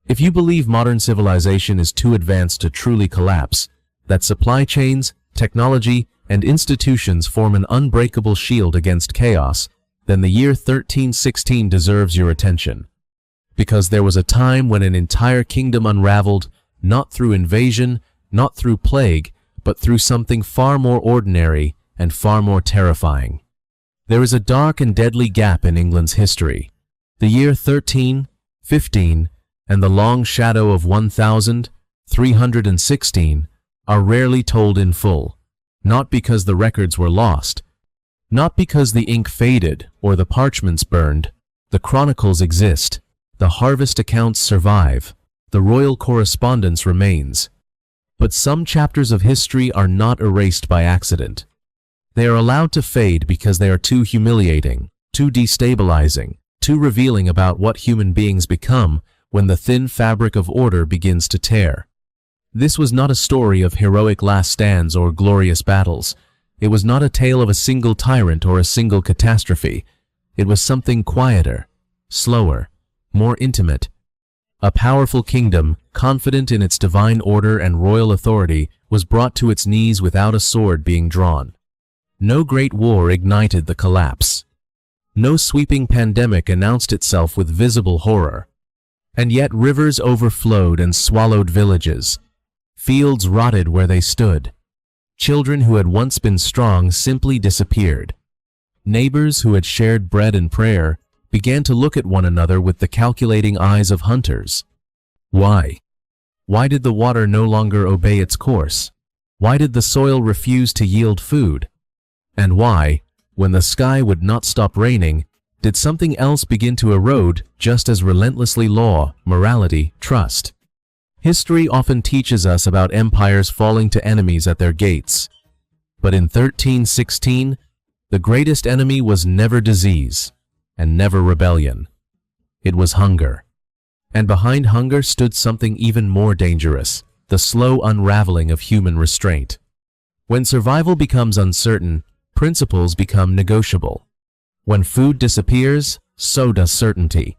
If you believe modern civilization is too advanced to truly collapse, that supply chains, technology, and institutions form an unbreakable shield against chaos, then the year 1316 deserves your attention. Because there was a time when an entire kingdom unraveled, not through invasion, not through plague, but through something far more ordinary and far more terrifying. There is a dark and deadly gap in England's history. The year 1315 and the long shadow of 1316 are rarely told in full, not because the records were lost, not because the ink faded or the parchments burned. The chronicles exist, the harvest accounts survive, the royal correspondence remains. But some chapters of history are not erased by accident. They are allowed to fade because they are too humiliating, too destabilizing, too revealing about what human beings become when the thin fabric of order begins to tear. This was not a story of heroic last stands or glorious battles. It was not a tale of a single tyrant or a single catastrophe. It was something quieter, slower, more intimate. A powerful kingdom, confident in its divine order and royal authority, was brought to its knees without a sword being drawn. No great war ignited the collapse. No sweeping pandemic announced itself with visible horror. And yet rivers overflowed and swallowed villages. Fields rotted where they stood. Children who had once been strong simply disappeared. Neighbors who had shared bread and prayer began to look at one another with the calculating eyes of hunters. Why? Why did the water no longer obey its course? Why did the soil refuse to yield food? And why, when the sky would not stop raining, did something else begin to erode just as relentlessly: law, morality, trust? History often teaches us about empires falling to enemies at their gates. But in 1316, the greatest enemy was never disease and never rebellion. It was hunger. And behind hunger stood something even more dangerous: the slow unraveling of human restraint. When survival becomes uncertain, principles become negotiable. When food disappears, so does certainty.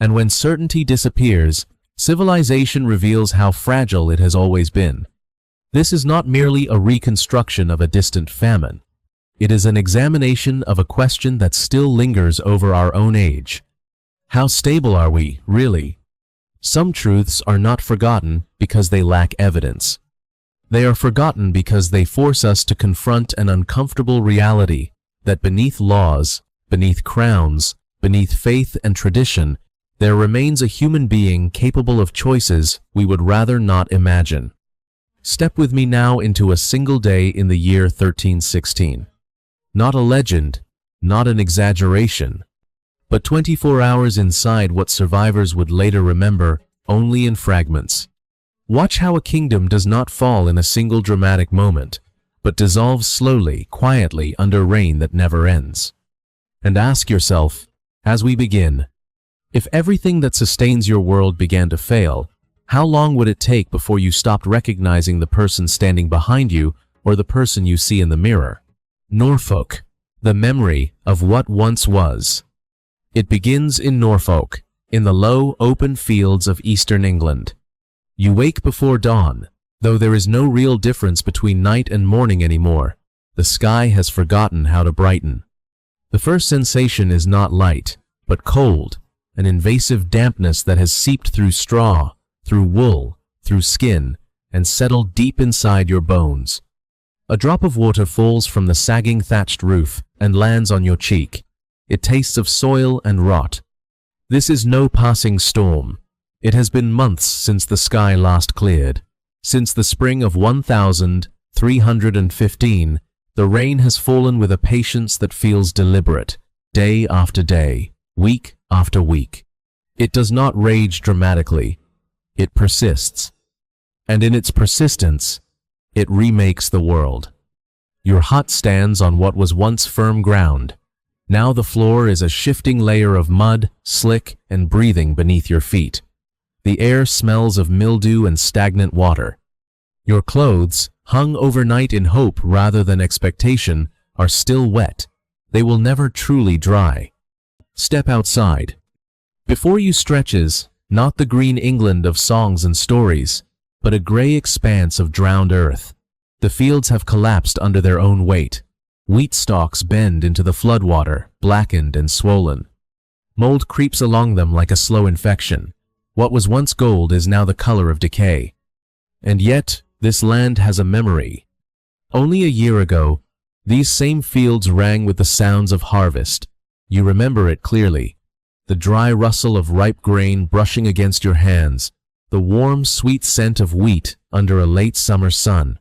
And when certainty disappears, civilization reveals how fragile it has always been. This is not merely a reconstruction of a distant famine. It is an examination of a question that still lingers over our own age. How stable are we, really? Some truths are not forgotten because they lack evidence. They are forgotten because they force us to confront an uncomfortable reality that beneath laws, beneath crowns, beneath faith and tradition, there remains a human being capable of choices we would rather not imagine. Step with me now into a single day in the year 1316. Not a legend, not an exaggeration, but 24 hours inside what survivors would later remember only in fragments. Watch how a kingdom does not fall in a single dramatic moment, but dissolves slowly, quietly under rain that never ends. And ask yourself, as we begin, if everything that sustains your world began to fail, how long would it take before you stopped recognizing the person standing behind you or the person you see in the mirror? Norfolk, the memory of what once was. It begins in Norfolk, in the low, open fields of eastern England. You wake before dawn, though there is no real difference between night and morning anymore. The sky has forgotten how to brighten. The first sensation is not light, but cold, an invasive dampness that has seeped through straw, through wool, through skin, and settled deep inside your bones. A drop of water falls from the sagging thatched roof and lands on your cheek. It tastes of soil and rot. This is no passing storm. It has been months since the sky last cleared. Since the spring of 1315, the rain has fallen with a patience that feels deliberate, day after day, week after week. It does not rage dramatically. It persists. And in its persistence, it remakes the world. Your hut stands on what was once firm ground. Now the floor is a shifting layer of mud, slick and breathing beneath your feet. The air smells of mildew and stagnant water. Your clothes, hung overnight in hope rather than expectation, are still wet. They will never truly dry. Step outside. Before you stretches, Not the green England of songs and stories, but a gray expanse of drowned earth. The fields have collapsed under their own weight. Wheat stalks bend into the floodwater, blackened and swollen. Mold creeps along them like a slow infection. What was once gold is now the color of decay. And yet, this land has a memory. Only a year ago, these same fields rang with the sounds of harvest. You remember it clearly. The dry rustle of ripe grain brushing against your hands, the warm, sweet scent of wheat under a late summer sun,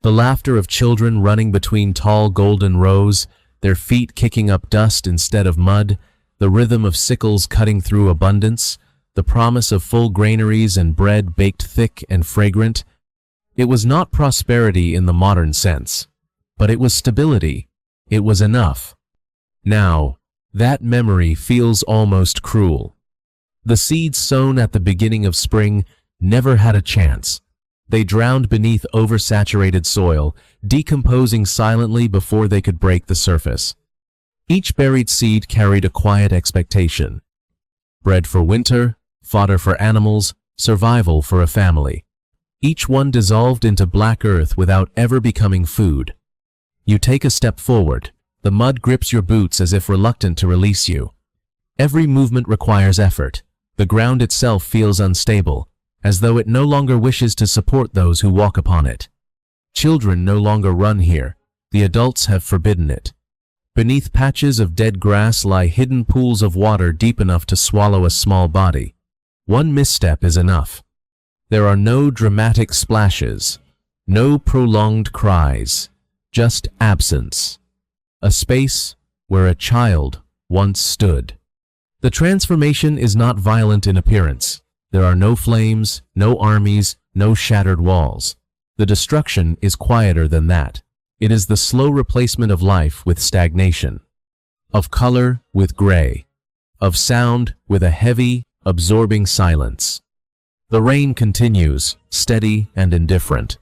the laughter of children running between tall golden rows, their feet kicking up dust instead of mud, the rhythm of sickles cutting through abundance, the promise of full granaries and bread baked thick and fragrant. It was not prosperity in the modern sense, but it was stability. It was enough. Now, that memory feels almost cruel. The seeds sown at the beginning of spring never had a chance. They drowned beneath oversaturated soil, decomposing silently before they could break the surface. Each buried seed carried a quiet expectation. Bread for winter, fodder for animals, survival for a family. Each one dissolved into black earth without ever becoming food. You take a step forward. The mud grips your boots as if reluctant to release you. Every movement requires effort. The ground itself feels unstable, as though it no longer wishes to support those who walk upon it. Children no longer run here. The adults have forbidden it. Beneath patches of dead grass lie hidden pools of water deep enough to swallow a small body. One misstep is enough. There are no dramatic splashes, no prolonged cries, just absence. A space where a child once stood. The transformation is not violent in appearance. There are no flames, no armies, no shattered walls. The destruction is quieter than that. It is the slow replacement of life with stagnation, of color with gray, of sound with a heavy, absorbing silence. The rain continues, steady and indifferent.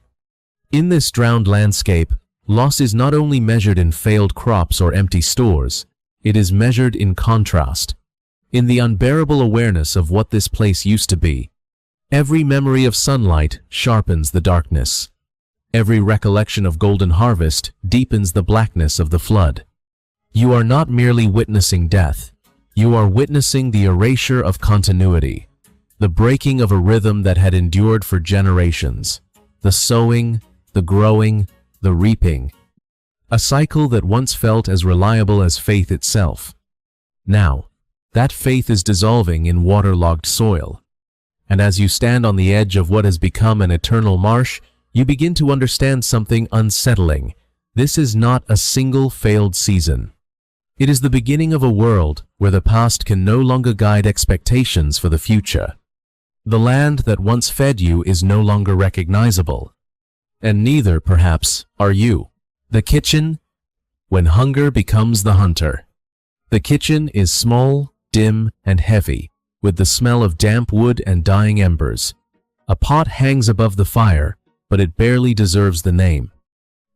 In this drowned landscape, loss is not only measured in failed crops or empty stores, it is measured in contrast, in the unbearable awareness of what this place used to be. Every memory of sunlight sharpens the darkness. Every recollection of golden harvest deepens the blackness of the flood. You are not merely witnessing death. You are witnessing the erasure of continuity, the breaking of a rhythm that had endured for generations, the sowing, the growing, the reaping, a cycle that once felt as reliable as faith itself. Now, that faith is dissolving in waterlogged soil. And as you stand on the edge of what has become an eternal marsh, you begin to understand something unsettling. This is not a single failed season. It is the beginning of a world where the past can no longer guide expectations for the future. The land that once fed you is no longer recognizable. And neither, perhaps, are you. The kitchen, when hunger becomes the hunter. The kitchen is small, dim, and heavy, with the smell of damp wood and dying embers. A pot hangs above the fire, but it barely deserves the name.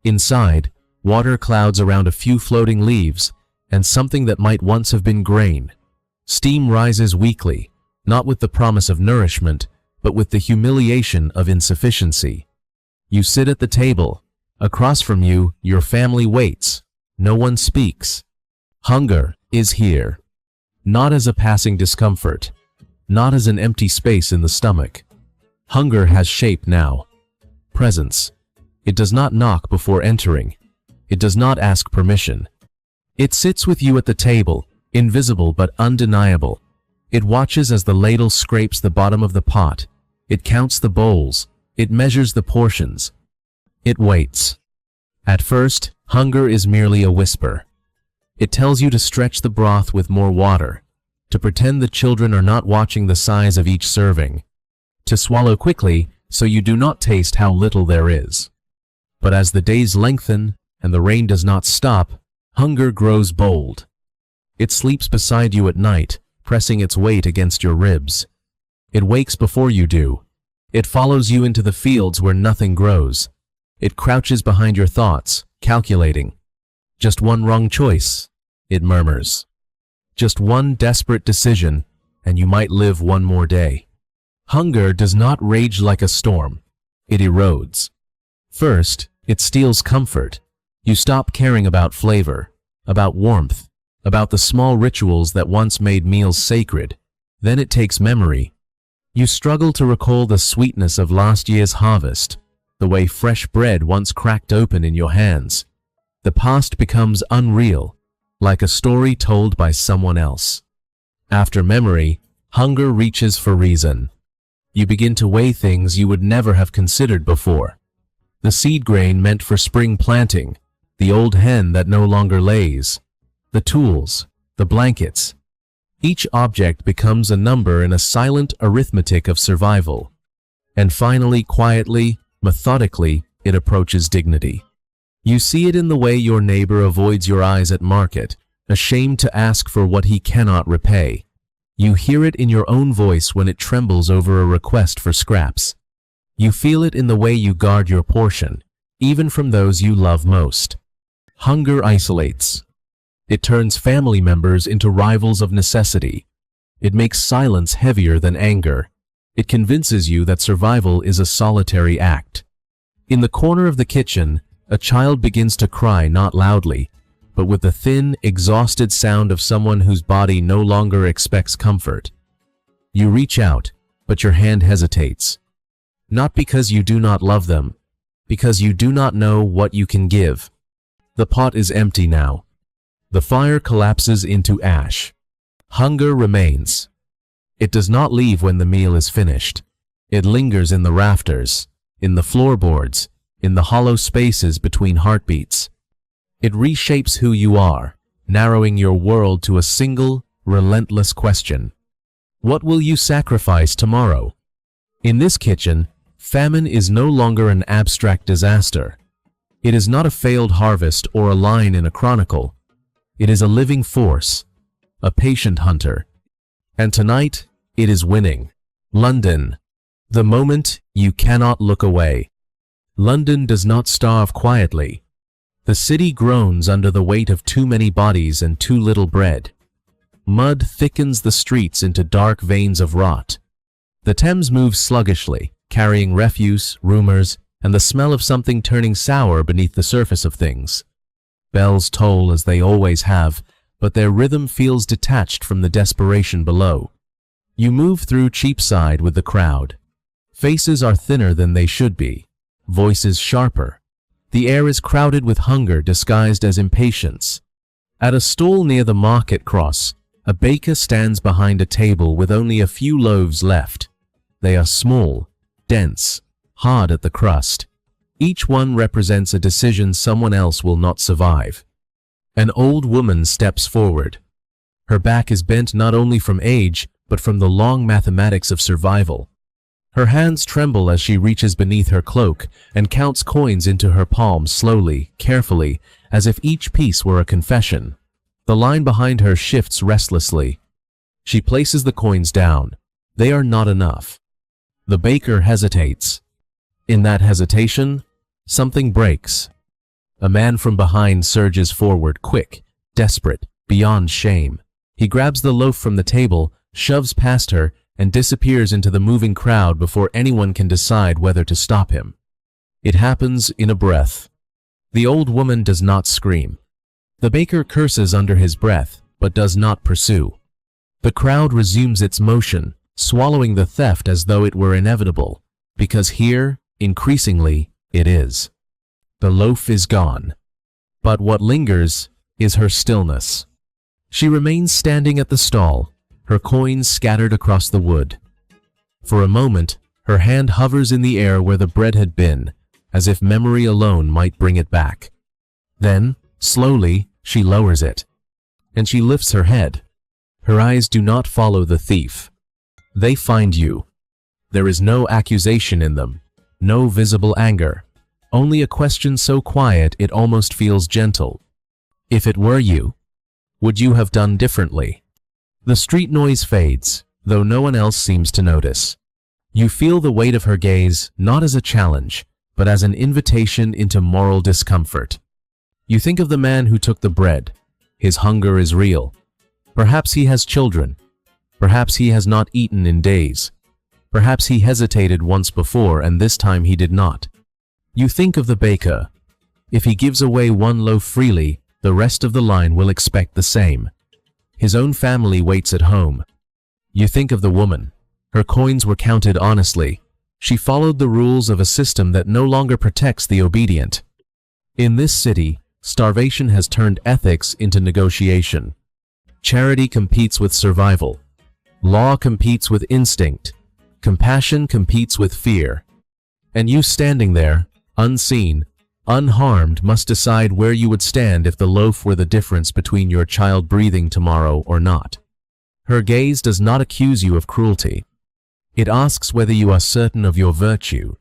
Inside, water clouds around a few floating leaves, and something that might once have been grain. Steam rises weakly, not with the promise of nourishment, but with the humiliation of insufficiency. You sit at the table. Across from you, your family waits. No one speaks. Hunger is here. Not as a passing discomfort, not as an empty space in the stomach. Hunger has shape now. Presence. It does not knock before entering. It does not ask permission. It sits with you at the table, invisible but undeniable. It watches as the ladle scrapes the bottom of the pot. It counts the bowls. It measures the portions. It waits. At first, hunger is merely a whisper. It tells you to stretch the broth with more water, to pretend the children are not watching the size of each serving, to swallow quickly so you do not taste how little there is. But as the days lengthen and the rain does not stop, hunger grows bold. It sleeps beside you at night, pressing its weight against your ribs. It wakes before you do. It follows you into the fields where nothing grows. It crouches behind your thoughts, calculating. Just one wrong choice, it murmurs. Just one desperate decision, and you might live one more day. Hunger does not rage like a storm. It erodes. First, it steals comfort. You stop caring about flavor, about warmth, about the small rituals that once made meals sacred. Then it takes memory. You struggle to recall the sweetness of last year's harvest, the way fresh bread once cracked open in your hands. The past becomes unreal, like a story told by someone else. After memory, hunger reaches for reason. You begin to weigh things you would never have considered before. The seed grain meant for spring planting, the old hen that no longer lays, the tools, the blankets. Each object becomes a number in a silent arithmetic of survival. And finally, quietly, methodically, it approaches dignity. You see it in the way your neighbor avoids your eyes at market, ashamed to ask for what he cannot repay. You hear it in your own voice when it trembles over a request for scraps. You feel it in the way you guard your portion, even from those you love most. Hunger isolates. It turns family members into rivals of necessity. It makes silence heavier than anger. It convinces you that survival is a solitary act. In the corner of the kitchen, a child begins to cry, not loudly, but with the thin, exhausted sound of someone whose body no longer expects comfort. You reach out, but your hand hesitates. Not because you do not love them, because you do not know what you can give. The pot is empty now. The fire collapses into ash. Hunger remains. It does not leave when the meal is finished. It lingers in the rafters, in the floorboards, in the hollow spaces between heartbeats. It reshapes who you are, narrowing your world to a single, relentless question. What will you sacrifice tomorrow? In this kitchen, famine is no longer an abstract disaster. It is not a failed harvest or a line in a chronicle. It is a living force, a patient hunter. And tonight, it is winning. London, the moment you cannot look away. London does not starve quietly. The city groans under the weight of too many bodies and too little bread. Mud thickens the streets into dark veins of rot. The Thames moves sluggishly, carrying refuse, rumors, and the smell of something turning sour beneath the surface of things. Bells toll as they always have, but their rhythm feels detached from the desperation below. You move through Cheapside with the crowd. Faces are thinner than they should be, voices sharper. The air is crowded with hunger disguised as impatience. At a stall near the market cross, a baker stands behind a table with only a few loaves left. They are small, dense, hard at the crust. Each one represents a decision someone else will not survive. An old woman steps forward. Her back is bent not only from age, but from the long mathematics of survival. Her hands tremble as she reaches beneath her cloak and counts coins into her palms slowly, carefully, as if each piece were a confession. The line behind her shifts restlessly. She places the coins down. They are not enough. The baker hesitates. In that hesitation, something breaks. A man from behind surges forward, quick, desperate, beyond shame. He grabs the loaf from the table, shoves past her, and disappears into the moving crowd before anyone can decide whether to stop him. It happens in a breath. The old woman does not scream. The baker curses under his breath, but does not pursue. The crowd resumes its motion, swallowing the theft as though it were inevitable, because here, increasingly, it is. The loaf is gone. But what lingers is her stillness. She remains standing at the stall, her coins scattered across the wood. For a moment, her hand hovers in the air where the bread had been, as if memory alone might bring it back. Then, slowly, she lowers it, and she lifts her head. Her eyes do not follow the thief. They find you. There is no accusation in them, no visible anger, only a question so quiet it almost feels gentle. If it were you, would you have done differently? The street noise fades, though no one else seems to notice. You feel the weight of her gaze not as a challenge, but as an invitation into moral discomfort. You think of the man who took the bread. His hunger is real. Perhaps he has children. Perhaps he has not eaten in days. Perhaps he hesitated once before and this time he did not. You think of the baker. If he gives away one loaf freely, the rest of the line will expect the same. His own family waits at home. You think of the woman. Her coins were counted honestly. She followed the rules of a system that no longer protects the obedient. In this city, starvation has turned ethics into negotiation. Charity competes with survival. Law competes with instinct. Compassion competes with fear. And you standing there, unseen, unharmed, must decide where you would stand if the loaf were the difference between your child breathing tomorrow or not. Her gaze does not accuse you of cruelty. It asks whether you are certain of your virtue.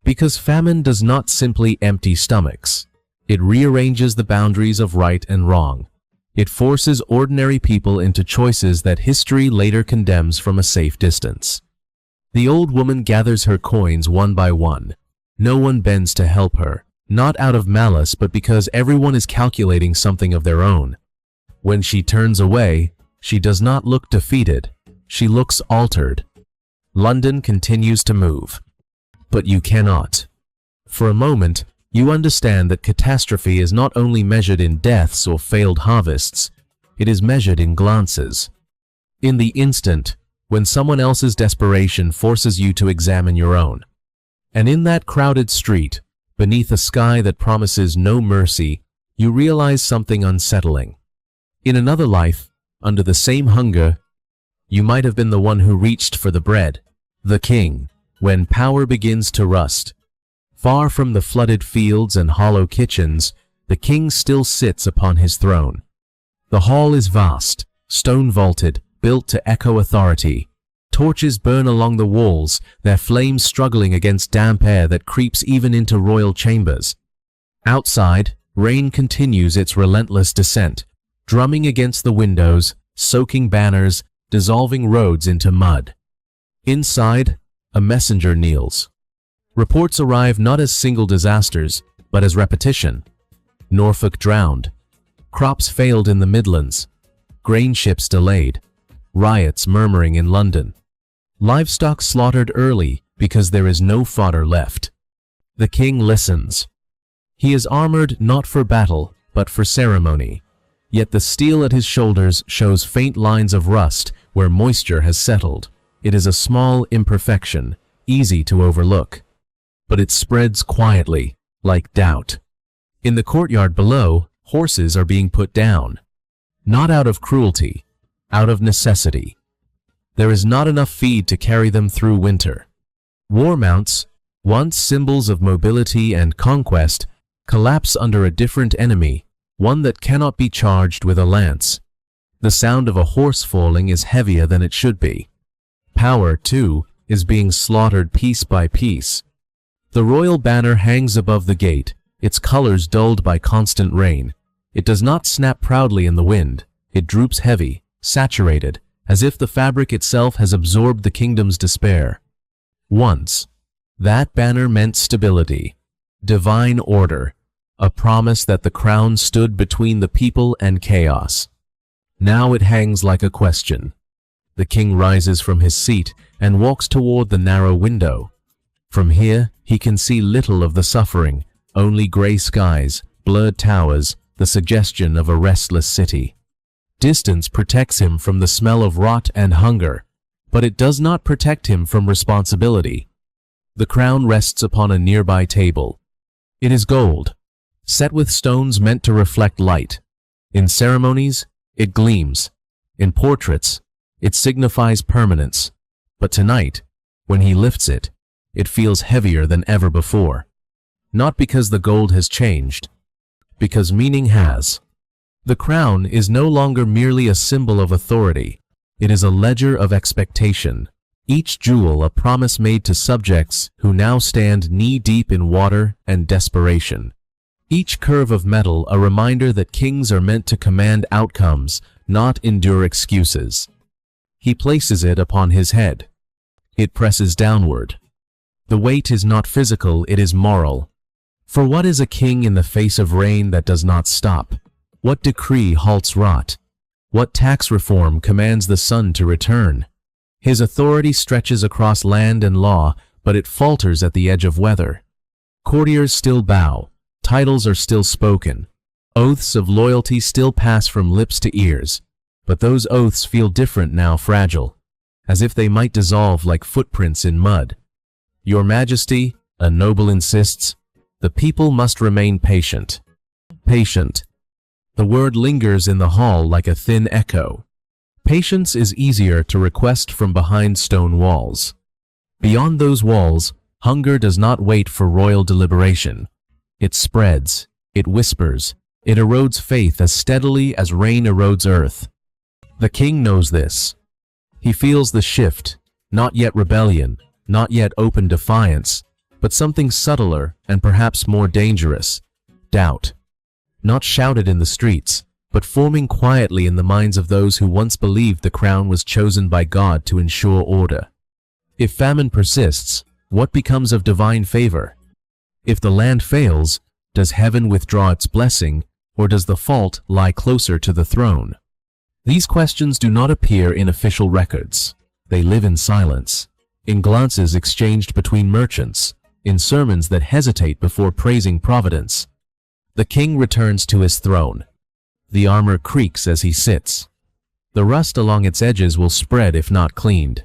Because famine does not simply empty stomachs. It rearranges the boundaries of right and wrong. It forces ordinary people into choices that history later condemns from a safe distance. The old woman gathers her coins one by one. No one bends to help her, not out of malice but because everyone is calculating something of their own. When she turns away, she does not look defeated. She looks altered. London continues to move. But you cannot. For a moment, you understand that catastrophe is not only measured in deaths or failed harvests, it is measured in glances. In the instant, when someone else's desperation forces you to examine your own. And in that crowded street, beneath a sky that promises no mercy, you realize something unsettling. In another life, under the same hunger, you might have been the one who reached for the bread, the king, when power begins to rust. Far from the flooded fields and hollow kitchens, the king still sits upon his throne. The hall is vast, stone-vaulted, built to echo authority. Torches burn along the walls, their flames struggling against damp air that creeps even into royal chambers. Outside, rain continues its relentless descent, drumming against the windows, soaking banners, dissolving roads into mud. Inside, a messenger kneels. Reports arrive not as single disasters, but as repetition. Norfolk drowned. Crops failed in the Midlands. Grain ships delayed. Riots murmuring in London. Livestock slaughtered early because there is no fodder left. The king listens. He is armored not for battle, but for ceremony. Yet the steel at his shoulders shows faint lines of rust where moisture has settled. It is a small imperfection, easy to overlook. But it spreads quietly, like doubt. In the courtyard below, horses are being put down. Not out of cruelty, out of necessity. There is not enough feed to carry them through winter. War mounts, once symbols of mobility and conquest, collapse under a different enemy, one that cannot be charged with a lance. The sound of a horse falling is heavier than it should be. Power, too, is being slaughtered piece by piece. The royal banner hangs above the gate, its colors dulled by constant rain. It does not snap proudly in the wind. It droops heavy, saturated, as if the fabric itself has absorbed the kingdom's despair. Once, that banner meant stability, divine order, a promise that the crown stood between the people and chaos. Now it hangs like a question. The king rises from his seat and walks toward the narrow window. From here, he can see little of the suffering, only gray skies, blurred towers, the suggestion of a restless city. Distance protects him from the smell of rot and hunger, but it does not protect him from responsibility. The crown rests upon a nearby table. It is gold, set with stones meant to reflect light. In ceremonies, it gleams. In portraits, it signifies permanence. But tonight, when he lifts it, it feels heavier than ever before. Not because the gold has changed, because meaning has. The crown is no longer merely a symbol of authority. It is a ledger of expectation. Each jewel a promise made to subjects who now stand knee-deep in water and desperation. Each curve of metal a reminder that kings are meant to command outcomes, not endure excuses. He places it upon his head. It presses downward. The weight is not physical, it is moral. For what is a king in the face of rain that does not stop? What decree halts rot? What tax reform commands the sun to return? His authority stretches across land and law, but it falters at the edge of weather. Courtiers still bow, titles are still spoken, oaths of loyalty still pass from lips to ears, but those oaths feel different now, fragile, as if they might dissolve like footprints in mud. Your Majesty, a noble insists, the people must remain patient. Patient. The word lingers in the hall like a thin echo. Patience is easier to request from behind stone walls. Beyond those walls, hunger does not wait for royal deliberation. It spreads, it whispers, it erodes faith as steadily as rain erodes earth. The king knows this. He feels the shift, not yet rebellion, not yet open defiance, but something subtler and perhaps more dangerous, doubt. Not shouted in the streets, but forming quietly in the minds of those who once believed the crown was chosen by God to ensure order. If famine persists, what becomes of divine favor? If the land fails, does heaven withdraw its blessing, or does the fault lie closer to the throne? These questions do not appear in official records. They live in silence, in glances exchanged between merchants, in sermons that hesitate before praising providence. The king returns to his throne. The armor creaks as he sits. The rust along its edges will spread if not cleaned.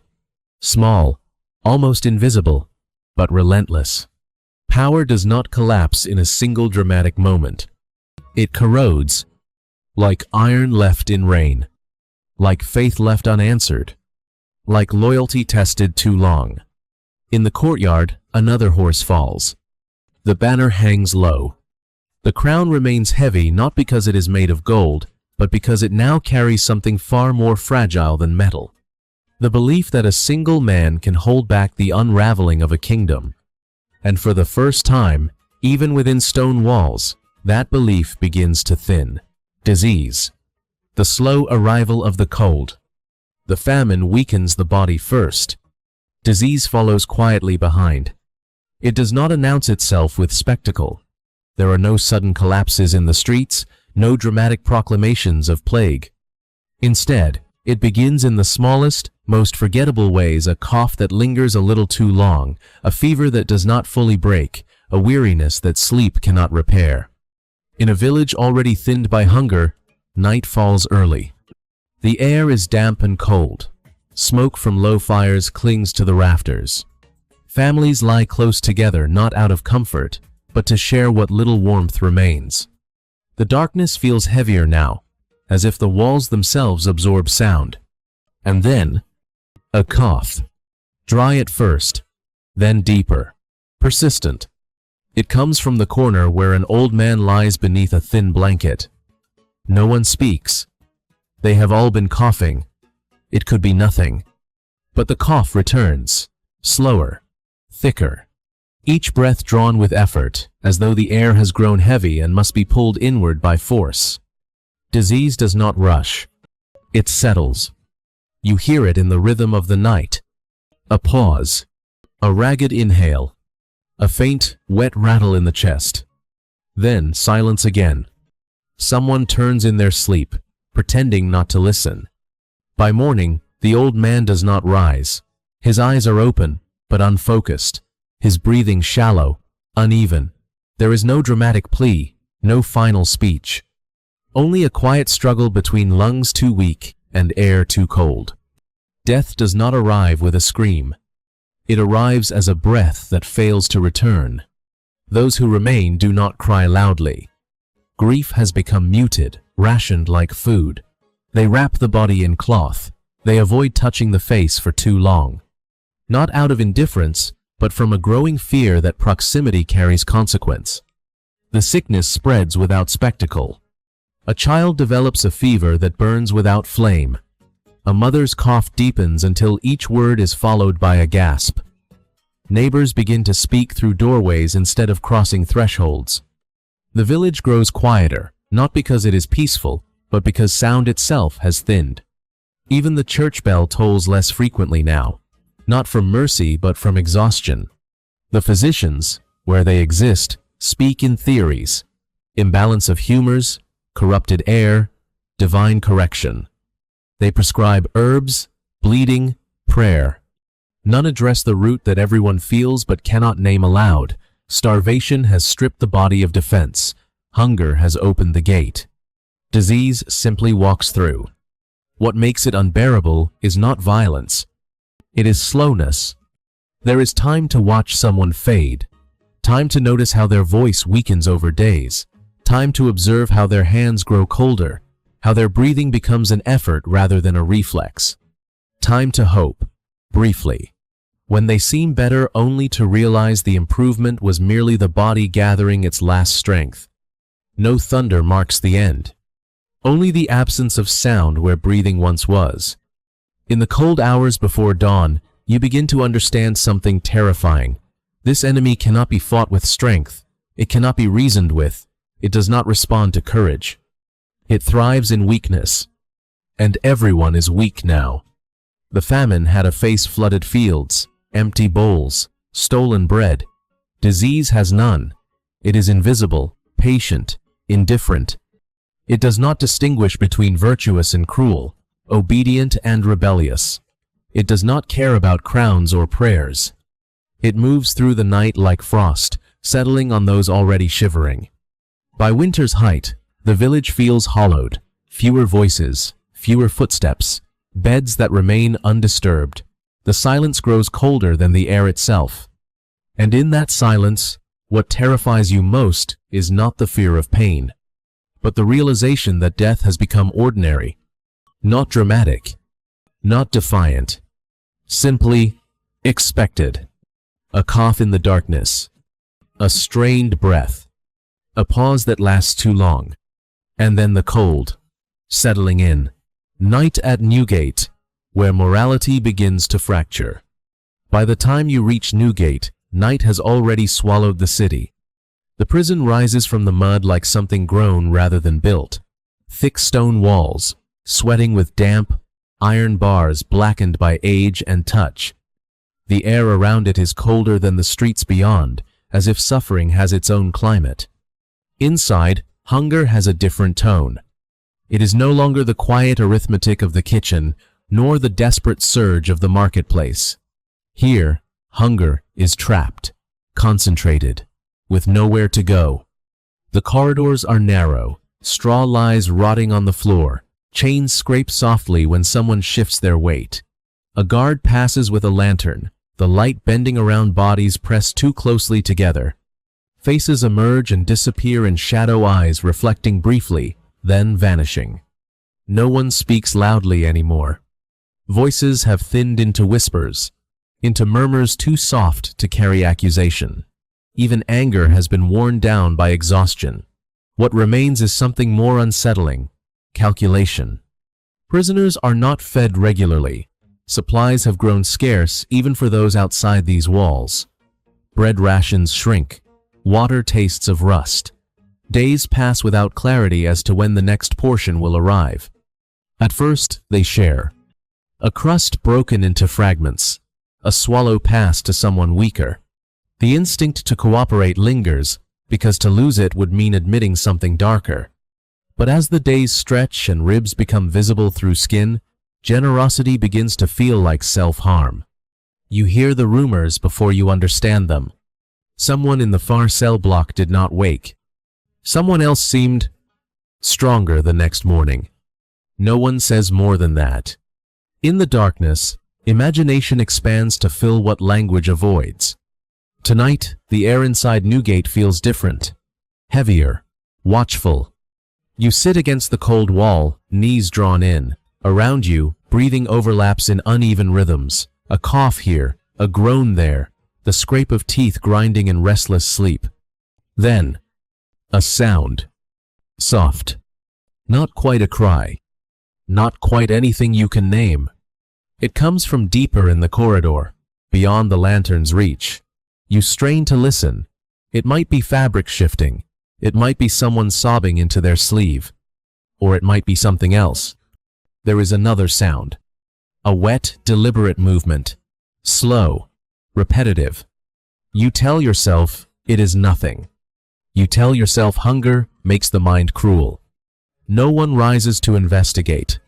Small, almost invisible, but relentless. Power does not collapse in a single dramatic moment. It corrodes, like iron left in rain, like faith left unanswered, like loyalty tested too long. In the courtyard, another horse falls. The banner hangs low. The crown remains heavy not because it is made of gold, but because it now carries something far more fragile than metal. The belief that a single man can hold back the unraveling of a kingdom. And for the first time, even within stone walls, that belief begins to thin. Disease. The slow arrival of the cold. The famine weakens the body first. Disease follows quietly behind. It does not announce itself with spectacle. There are no sudden collapses in the streets, no dramatic proclamations of plague. Instead, it begins in the smallest, most forgettable ways: a cough that lingers a little too long, a fever that does not fully break, a weariness that sleep cannot repair. In a village already thinned by hunger, night falls early. The air is damp and cold. Smoke from low fires clings to the rafters. Families lie close together, not out of comfort, but to share what little warmth remains. The darkness feels heavier now, as if the walls themselves absorb sound. And then, a cough. Dry at first, then deeper, persistent. It comes from the corner where an old man lies beneath a thin blanket. No one speaks. They have all been coughing. It could be nothing. But the cough returns, slower, thicker. Each breath drawn with effort, as though the air has grown heavy and must be pulled inward by force. Disease does not rush. It settles. You hear it in the rhythm of the night. A pause. A ragged inhale. A faint, wet rattle in the chest. Then silence again. Someone turns in their sleep, pretending not to listen. By morning, the old man does not rise. His eyes are open, but unfocused. His breathing shallow, uneven. There is no dramatic plea, no final speech. Only a quiet struggle between lungs too weak and air too cold. Death does not arrive with a scream. It arrives as a breath that fails to return. Those who remain do not cry loudly. Grief has become muted, rationed like food. They wrap the body in cloth. They avoid touching the face for too long. Not out of indifference, but from a growing fear that proximity carries consequence. The sickness spreads without spectacle. A child develops a fever that burns without flame. A mother's cough deepens until each word is followed by a gasp. Neighbors begin to speak through doorways instead of crossing thresholds. The village grows quieter, not because it is peaceful, but because sound itself has thinned. Even the church bell tolls less frequently now. Not from mercy, but from exhaustion. The physicians, where they exist, speak in theories. Imbalance of humors, corrupted air, divine correction. They prescribe herbs, bleeding, prayer. None address the root that everyone feels but cannot name aloud. Starvation has stripped the body of defense. Hunger has opened the gate. Disease simply walks through. What makes it unbearable is not violence. It is slowness. There is time to watch someone fade. Time to notice how their voice weakens over days. Time to observe how their hands grow colder. How their breathing becomes an effort rather than a reflex. Time to hope, briefly. When they seem better only to realize the improvement was merely the body gathering its last strength. No thunder marks the end. Only the absence of sound where breathing once was. In the cold hours before dawn, you begin to understand something terrifying. This enemy cannot be fought with strength. It cannot be reasoned with. It does not respond to courage. It thrives in weakness. And everyone is weak now. The famine had a face: flooded fields, empty bowls, stolen bread. Disease has none. It is invisible, patient, indifferent. It does not distinguish between virtuous and cruel, obedient and rebellious. It does not care about crowns or prayers. It moves through the night like frost, settling on those already shivering. By winter's height, the village feels hollowed, fewer voices, fewer footsteps, beds that remain undisturbed. The silence grows colder than the air itself. And in that silence, what terrifies you most is not the fear of pain, but the realization that death has become ordinary, not dramatic, not defiant, simply expected. A cough in the darkness, a strained breath, a pause that lasts too long, and then the cold, settling in. Night at Newgate, where morality begins to fracture. By the time you reach Newgate, night has already swallowed the city. The prison rises from the mud like something grown rather than built. Thick stone walls, sweating with damp, iron bars blackened by age and touch. The air around it is colder than the streets beyond, as if suffering has its own climate. Inside, hunger has a different tone. It is no longer the quiet arithmetic of the kitchen, nor the desperate surge of the marketplace. Here, hunger is trapped, concentrated, with nowhere to go. The corridors are narrow, straw lies rotting on the floor, chains scrape softly when someone shifts their weight. A guard passes with a lantern, the light bending around bodies pressed too closely together. Faces emerge and disappear in shadow eyes reflecting briefly, then vanishing. No one speaks loudly anymore. Voices have thinned into whispers, into murmurs too soft to carry accusation. Even anger has been worn down by exhaustion. What remains is something more unsettling: calculation. Prisoners are not fed regularly. Supplies have grown scarce even for those outside these walls. Bread rations shrink. Water tastes of rust. Days pass without clarity as to when the next portion will arrive. At first, they share. A crust broken into fragments. A swallow passed to someone weaker. The instinct to cooperate lingers, because to lose it would mean admitting something darker. But as the days stretch and ribs become visible through skin, generosity begins to feel like self-harm. You hear the rumors before you understand them. Someone in the far cell block did not wake. Someone else seemed stronger the next morning. No one says more than that. In the darkness, imagination expands to fill what language avoids. Tonight, the air inside Newgate feels different, heavier, watchful. You sit against the cold wall, knees drawn in. Around you, breathing overlaps in uneven rhythms. A cough here, a groan there, the scrape of teeth grinding in restless sleep. Then, a sound. Soft. Not quite a cry. Not quite anything you can name. It comes from deeper in the corridor, beyond the lantern's reach. You strain to listen. It might be fabric shifting. It might be someone sobbing into their sleeve. Or it might be something else. There is another sound. A wet, deliberate movement. Slow. Repetitive. You tell yourself it is nothing. You tell yourself hunger makes the mind cruel. No one rises to investigate.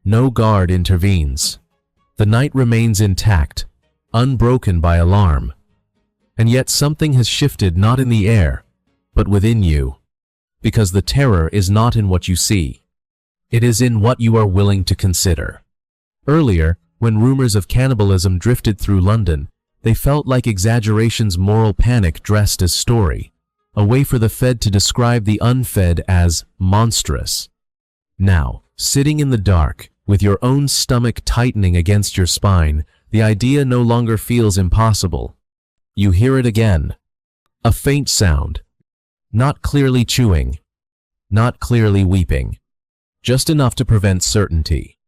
No guard intervenes. The night remains intact, unbroken by alarm. And yet something has shifted not in the air, but within you. Because the terror is not in what you see. It is in what you are willing to consider. Earlier, when rumors of cannibalism drifted through London, they felt like exaggeration's moral panic dressed as story, a way for the fed to describe the unfed as monstrous. Now, sitting in the dark, with your own stomach tightening against your spine, the idea no longer feels impossible. You hear it again. A faint sound. Not clearly chewing. Not clearly weeping. Just enough to prevent certainty.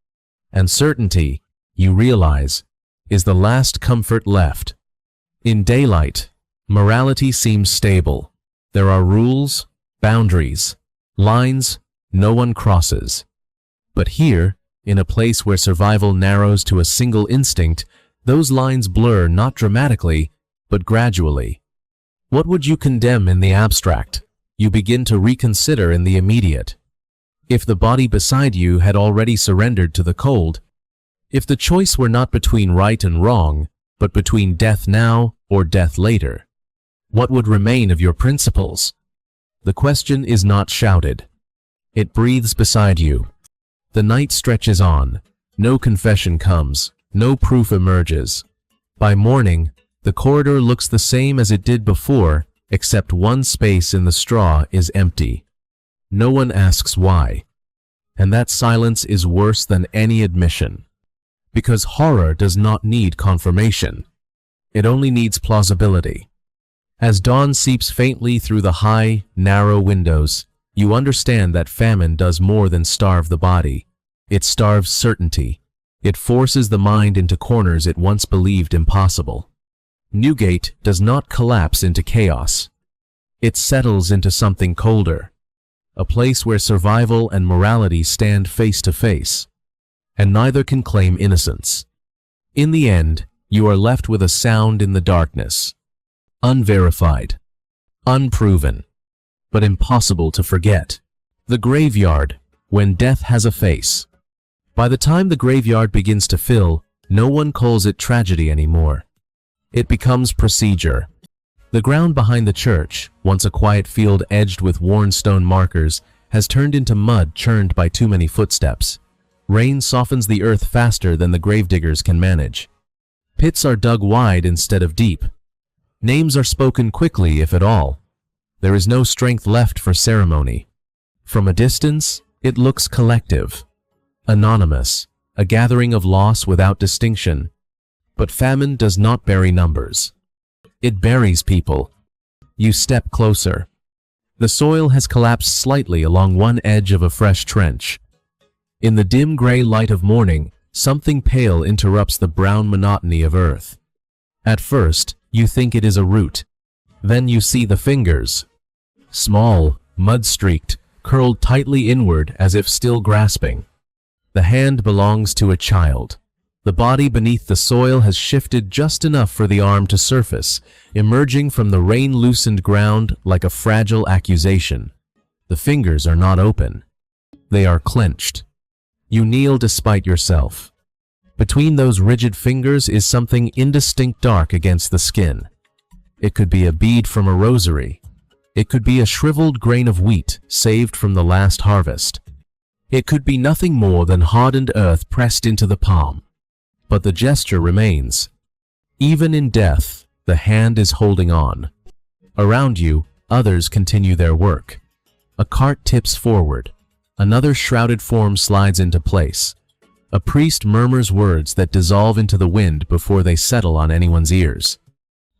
And certainty, you realize, is the last comfort left. In daylight, morality seems stable. There are rules, boundaries, lines no one crosses. But here, in a place where survival narrows to a single instinct, those lines blur not dramatically, but gradually. What would you condemn in the abstract? You begin to reconsider in the immediate. If the body beside you had already surrendered to the cold, if the choice were not between right and wrong, but between death now or death later, what would remain of your principles? The question is not shouted. It breathes beside you. The night stretches on. No confession comes. No proof emerges. By morning, the corridor looks the same as it did before, except one space in the straw is empty. No one asks why. And that silence is worse than any admission. Because horror does not need confirmation. It only needs plausibility. As dawn seeps faintly through the high, narrow windows, you understand that famine does more than starve the body. It starves certainty. It forces the mind into corners it once believed impossible. Newgate does not collapse into chaos. It settles into something colder. A place where survival and morality stand face to face. And neither can claim innocence. In the end, you are left with a sound in the darkness. Unverified. Unproven. But impossible to forget. The graveyard, when death has a face. By the time the graveyard begins to fill, no one calls it tragedy anymore. It becomes procedure. The ground behind the church, once a quiet field edged with worn stone markers, has turned into mud churned by too many footsteps. Rain softens the earth faster than the gravediggers can manage. Pits are dug wide instead of deep. Names are spoken quickly, if at all. There is no strength left for ceremony. From a distance, it looks collective. Anonymous, a gathering of loss without distinction. But famine does not bury numbers. It buries people. You step closer. The soil has collapsed slightly along one edge of a fresh trench. In the dim gray light of morning, something pale interrupts the brown monotony of earth. At first, you think it is a root. Then you see the fingers. Small, mud-streaked, curled tightly inward as if still grasping. The hand belongs to a child. The body beneath the soil has shifted just enough for the arm to surface, emerging from the rain-loosened ground like a fragile accusation. The fingers are not open. They are clenched. You kneel despite yourself. Between those rigid fingers is something indistinct dark against the skin. It could be a bead from a rosary. It could be a shriveled grain of wheat saved from the last harvest. It could be nothing more than hardened earth pressed into the palm. But the gesture remains. Even in death, the hand is holding on. Around you, others continue their work. A cart tips forward. Another shrouded form slides into place. A priest murmurs words that dissolve into the wind before they settle on anyone's ears.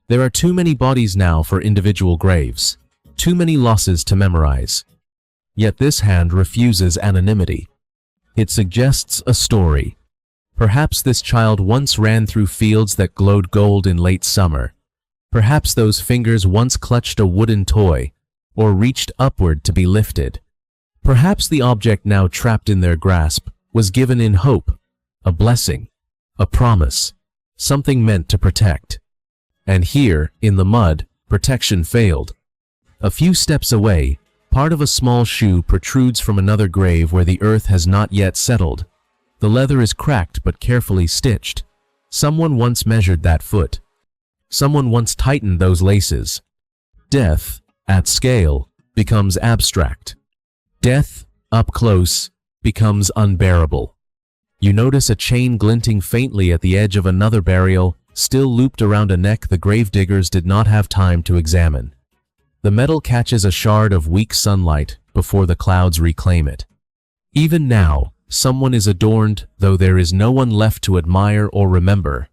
There are too many bodies now for individual graves. Too many losses to memorize. Yet this hand refuses anonymity. It suggests a story. Perhaps this child once ran through fields that glowed gold in late summer. Perhaps those fingers once clutched a wooden toy, or reached upward to be lifted. Perhaps the object now trapped in their grasp was given in hope, a blessing, a promise, something meant to protect. And here, in the mud, protection failed. A few steps away, part of a small shoe protrudes from another grave where the earth has not yet settled. The leather is cracked but carefully stitched. Someone once measured that foot. Someone once tightened those laces. Death, at scale, becomes abstract. Death, up close, becomes unbearable. You notice a chain glinting faintly at the edge of another burial, still looped around a neck the gravediggers did not have time to examine. The metal catches a shard of weak sunlight before the clouds reclaim it. Even now, someone is adorned, though there is no one left to admire or remember.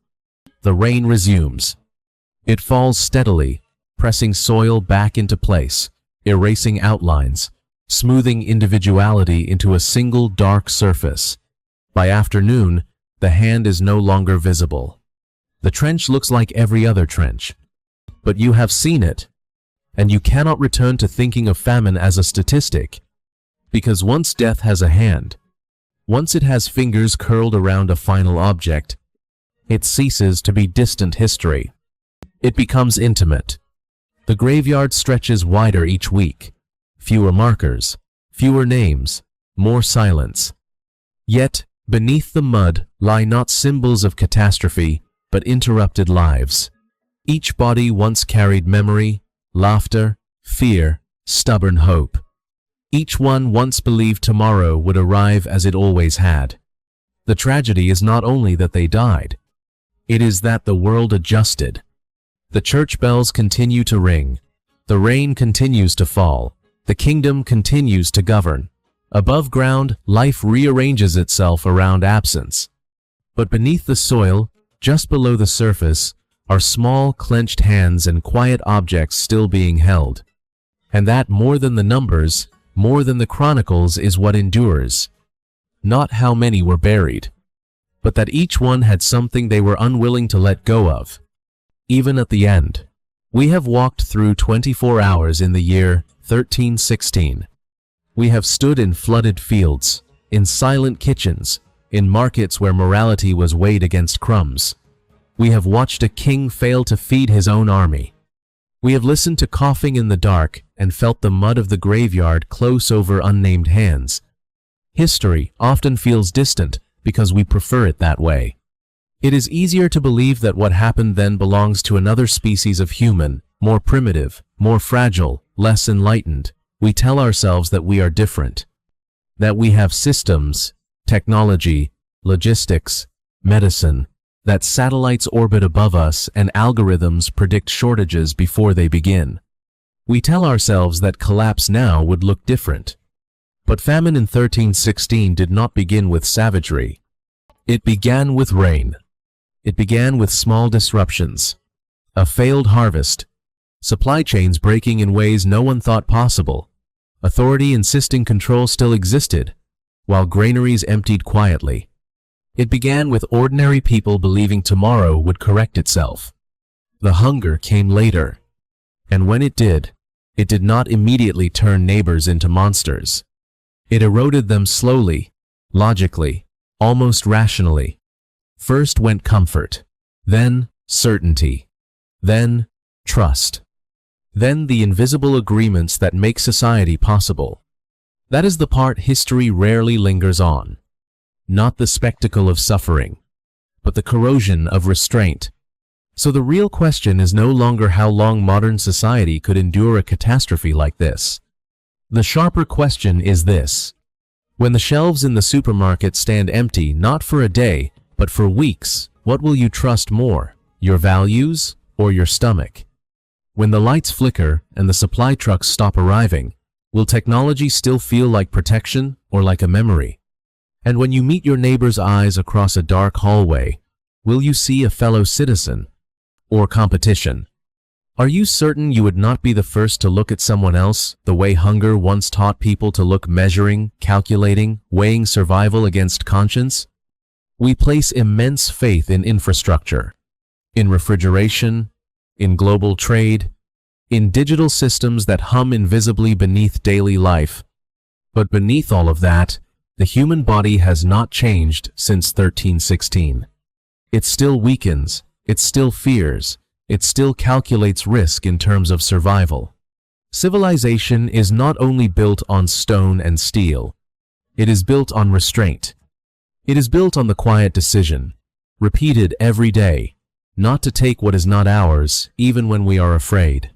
The rain resumes. It falls steadily, pressing soil back into place, erasing outlines, smoothing individuality into a single dark surface. By afternoon, the hand is no longer visible. The trench looks like every other trench. But you have seen it, and you cannot return to thinking of famine as a statistic, because once death has a hand, once it has fingers curled around a final object, it ceases to be distant history. It becomes intimate. The graveyard stretches wider each week. Fewer markers, fewer names, more silence. Yet, beneath the mud lie not symbols of catastrophe, but interrupted lives. Each body once carried memory, laughter, fear, stubborn hope. Each one once believed tomorrow would arrive as it always had. The tragedy is not only that they died. It is that the world adjusted. The church bells continue to ring. The rain continues to fall. The kingdom continues to govern. Above ground, life rearranges itself around absence. But beneath the soil, just below the surface, are small clenched hands and quiet objects still being held. And that more than the numbers, more than the chronicles, is what endures. Not how many were buried, but that each one had something they were unwilling to let go of. Even at the end, we have walked through 24 hours in the year 1316. We have stood in flooded fields, in silent kitchens, in markets where morality was weighed against crumbs. We have watched a king fail to feed his own army. We have listened to coughing in the dark and felt the mud of the graveyard close over unnamed hands. History often feels distant because we prefer it that way. It is easier to believe that what happened then belongs to another species of human, more primitive, more fragile, less enlightened. We tell ourselves that we are different, that we have systems, technology, logistics, medicine, that satellites orbit above us and algorithms predict shortages before they begin. We tell ourselves that collapse now would look different. But famine in 1316 did not begin with savagery. It began with rain. It began with small disruptions. A failed harvest. Supply chains breaking in ways no one thought possible. Authority insisting control still existed, while granaries emptied quietly. It began with ordinary people believing tomorrow would correct itself. The hunger came later, and when it did not immediately turn neighbors into monsters. It eroded them slowly, logically, almost rationally. First went comfort, then certainty, then trust, then the invisible agreements that make society possible. That is the part history rarely lingers on. Not the spectacle of suffering, but the corrosion of restraint. So the real question is no longer how long modern society could endure a catastrophe like this. The sharper question is this: when the shelves in the supermarket stand empty not for a day, but for weeks, what will you trust more, your values or your stomach? When the lights flicker and the supply trucks stop arriving, will technology still feel like protection or like a memory? And when you meet your neighbor's eyes across a dark hallway, will you see a fellow citizen or competition? Are you certain you would not be the first to look at someone else the way hunger once taught people to look, measuring, calculating, weighing survival against conscience? We place immense faith in infrastructure, in refrigeration, in global trade, in digital systems that hum invisibly beneath daily life. But beneath all of that, the human body has not changed since 1316. It still weakens, it still fears, it still calculates risk in terms of survival. Civilization is not only built on stone and steel, it is built on restraint. It is built on the quiet decision, repeated every day, not to take what is not ours, even when we are afraid.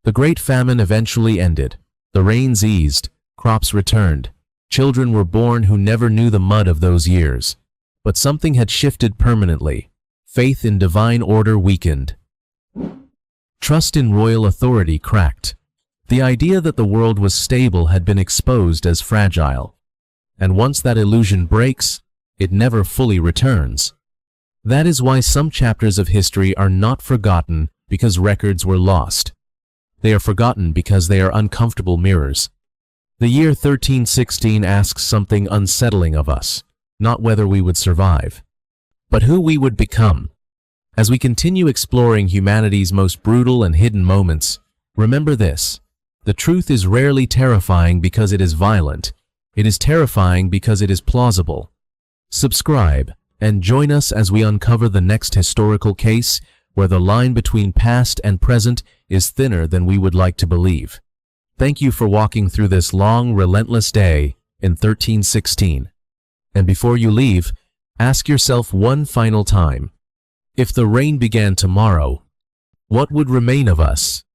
The Great Famine eventually ended. The rains eased, crops returned. Children were born who never knew the mud of those years. But something had shifted permanently. Faith in divine order weakened. Trust in royal authority cracked. The idea that the world was stable had been exposed as fragile. And once that illusion breaks, it never fully returns. That is why some chapters of history are not forgotten because records were lost. They are forgotten because they are uncomfortable mirrors. The year 1316 asks something unsettling of us, not whether we would survive, but who we would become. As we continue exploring humanity's most brutal and hidden moments, remember this: the truth is rarely terrifying because it is violent. It is terrifying because it is plausible. Subscribe and join us as we uncover the next historical case where the line between past and present is thinner than we would like to believe. Thank you for walking through this long, relentless day in 1316. And before you leave, ask yourself one final time: if the rain began tomorrow, what would remain of us?